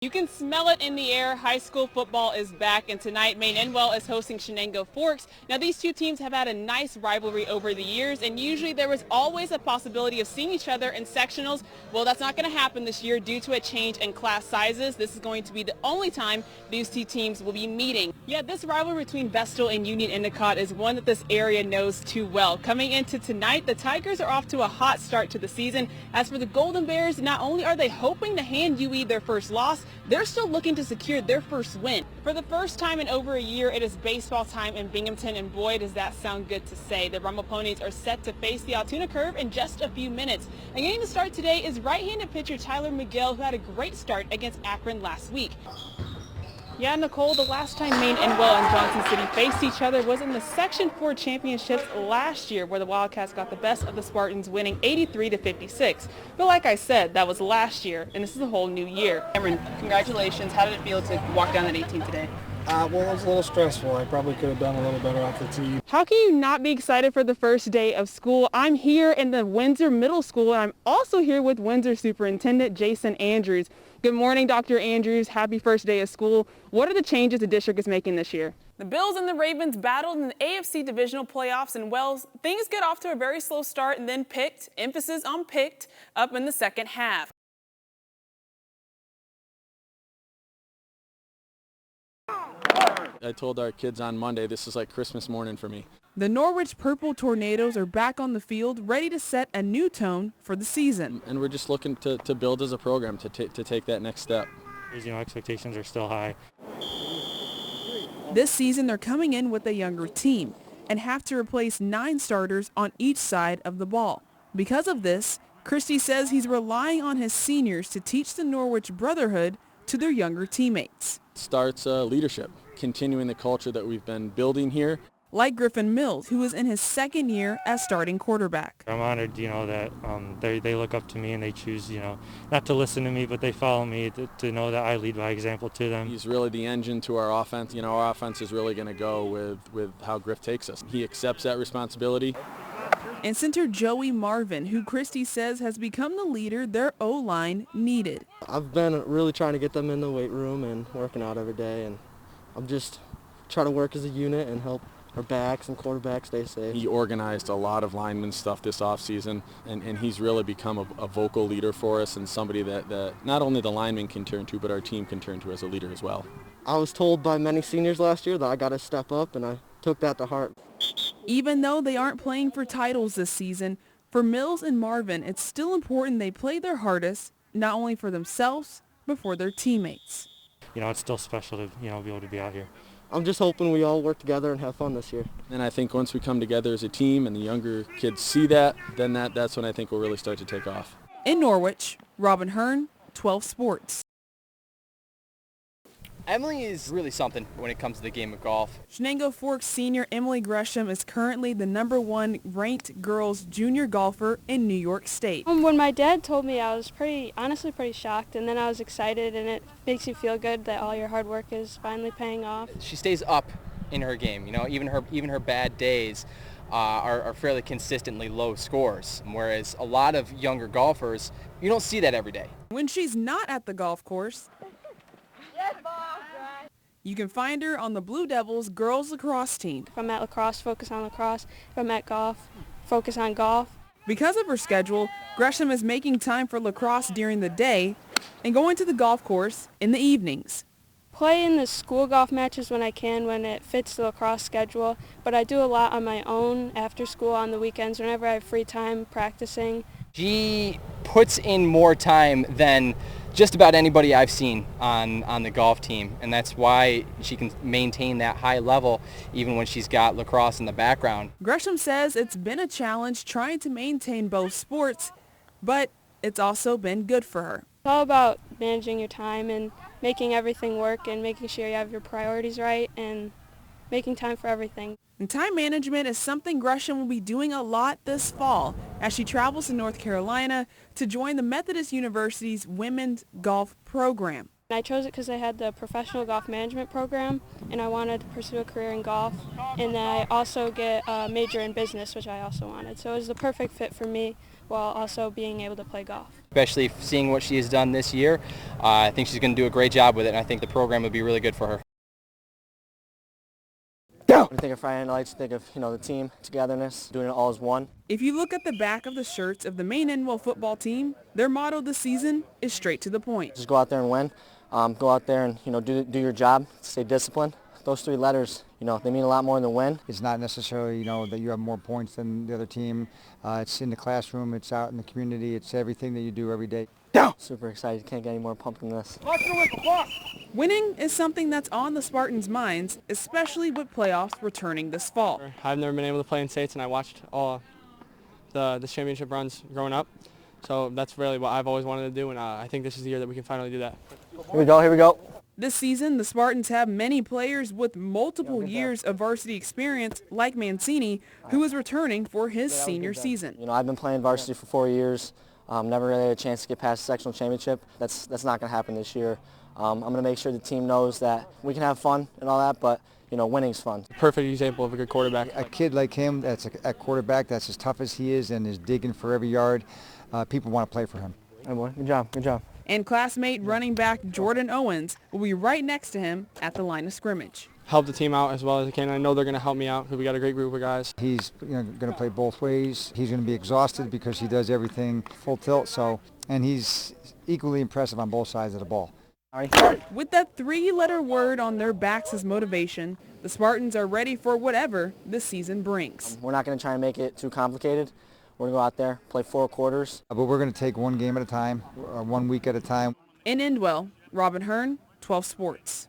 You can smell it in the air. High school football is back, and tonight MAINE-ENDWELL is hosting CHENANGO Forks. Now, these two teams have had a nice rivalry over the years, and usually there was always a possibility of seeing each other in sectionals. Well, that's not going to happen this year due to a change in class sizes. This is going to be the only time these two teams will be meeting. Yeah, this rivalry between Vestal and Union Endicott is one that this area knows too well. Coming into tonight, the Tigers are off to a hot start to the season. As for the Golden Bears, not only are they hoping to hand UE their first loss, they're still looking to secure their first win. For the first time in over a year, it is baseball time in Binghamton, and boy, does that sound good to say. The Rumble Ponies are set to face the Altoona Curve in just a few minutes. And getting to start today is right-handed pitcher Tyler Miguel, who had a great start against Akron last week. Yeah, Nicole, the last time MAINE-ENDWELL and Johnson City faced each other was in the Section 4 championships last year, where the Wildcats got the best of the Spartans, winning 83-56. But like I said, that was last year, and this is a whole new year. Cameron, congratulations. How did it feel to walk down that 18 today? Well, it was a little stressful. I probably could have done a little better off the tee. How can you not be excited for the first day of school? I'm here in the Windsor Middle School, and I'm also here with Windsor Superintendent Jason Andrews. Good morning, Dr. Andrews. Happy first day of school. What are the changes the district is making this year? The Bills and the Ravens battled in the AFC divisional playoffs, and Wells, things get off to a very slow start and then picked, emphasis on picked, up in the second half. I told our kids on Monday, this is like Christmas morning for me. The Norwich Purple Tornadoes are back on the field, ready to set a new tone for the season. And we're just looking to build as a program to take that next step. You know, expectations are still high. This season, they're coming in with a younger team and have to replace 9 starters on each side of the ball. Because of this, CHRYSTIE says he's relying on his seniors to teach the Norwich brotherhood to their younger teammates. It starts leadership, continuing the culture that we've been building here. Like Griffin Mills, who is in his second year as starting quarterback. I'm honored, you know, that they look up to me and they choose, you know, not to listen to me, but they follow me to know that I lead by example to them. He's really the engine to our offense. You know, our offense is really going to go with how Griff takes us. He accepts that responsibility. And center Joey Marvin, who CHRYSTIE says has become the leader their O-line needed. I've been really trying to get them in the weight room and working out every day, and I'm just trying to work as a unit and help our backs and quarterbacks stay safe. He organized a lot of lineman stuff this offseason, and he's really become a vocal leader for us and somebody that not only the linemen can turn to, but our team can turn to as a leader as well. I was told by many seniors last year that I got to step up, and I took that to heart. Even though they aren't playing for titles this season, for Mills and Marvin, it's still important they play their hardest, not only for themselves, but for their teammates. You know, it's still special to, you know, be able to be out here. I'm just hoping we all work together and have fun this year. And I think once we come together as a team and the younger kids see that, then that's when I think we'll really start to take off. In Norwich, Robyn Hearn, 12 Sports. Emily is really something when it comes to the game of golf. CHENANGO Forks senior Emily Gresham is currently the #1 ranked girls junior golfer in New York State. When my dad told me, I was honestly pretty shocked, and then I was excited, and it makes you feel good that all your hard work is finally paying off. She stays up in her game, you know, even her bad days are fairly consistently low scores, whereas a lot of younger golfers, you don't see that every day. When she's not at the golf course, you can find her on the Blue Devils girls lacrosse team. If I'm at lacrosse, focus on lacrosse. If I'm at golf, focus on golf. Because of her schedule, Gresham is making time for lacrosse during the day and going to the golf course in the evenings. Play in the school golf matches when I can, when it fits the lacrosse schedule, but I do a lot on my own after school on the weekends whenever I have free time practicing. She puts in more time than just about anybody I've seen on the golf team, and that's why she can maintain that high level even when she's got lacrosse in the background. Gresham says it's been a challenge trying to maintain both sports, but it's also been good for her. It's all about managing your time and making everything work and making sure you have your priorities right and making time for everything. And time management is something Gresham will be doing a lot this fall as she travels to North Carolina to join the Methodist University's women's golf program. I chose it because I had the professional golf management program, and I wanted to pursue a career in golf, and then I also get a major in business, which I also wanted. So it was the perfect fit for me while also being able to play golf. Especially seeing what she has done this year, I think she's going to do a great job with it, and I think the program will be really good for her. When you think of Friday Night Lights, you think of, the team, togetherness, doing it all as one. If you look at the back of the shirts of the MAINE-ENDWELL football team, their motto this season is straight to the point. Just go out there and win. Go out there and, do your job, stay disciplined. Those 3 letters, they mean a lot more than win. It's not necessarily, that you have more points than the other team. It's in the classroom, it's out in the community, it's everything that you do every day. Super excited. Can't get any more pumped than this. Winning is something that's on the Spartans' minds, especially with playoffs returning this fall. I've never been able to play in states, and I watched all the championship runs growing up. So that's really what I've always wanted to do, and I think this is the year that we can finally do that. Here we go, here we go. This season, the Spartans have many players with multiple years of varsity experience, like Mancini, who is returning for his senior season. I've been playing varsity for 4 years. Never really had a chance to get past the sectional championship. That's not going to happen this year. I'm going to make sure the team knows that we can have fun and all that, but winning's fun. Perfect example of a good quarterback. A kid like him that's a quarterback that's as tough as he is and is digging for every yard, people want to play for him. Hey boy, good job, good job. And classmate running back Jordan Owens will be right next to him at the line of scrimmage. Help the team out as well as I can. I know they're going to help me out because we got a great group of guys. He's going to play both ways. He's going to be exhausted because he does everything full tilt, and he's equally impressive on both sides of the ball. With that 3-letter word on their backs as motivation, the Spartans are ready for whatever this season brings. We're not going to try and make it too complicated. We're going to go out there, play 4 quarters. But we're going to take one game at a time, 1 week at a time. In Endwell, Robyn Hearn, 12 Sports.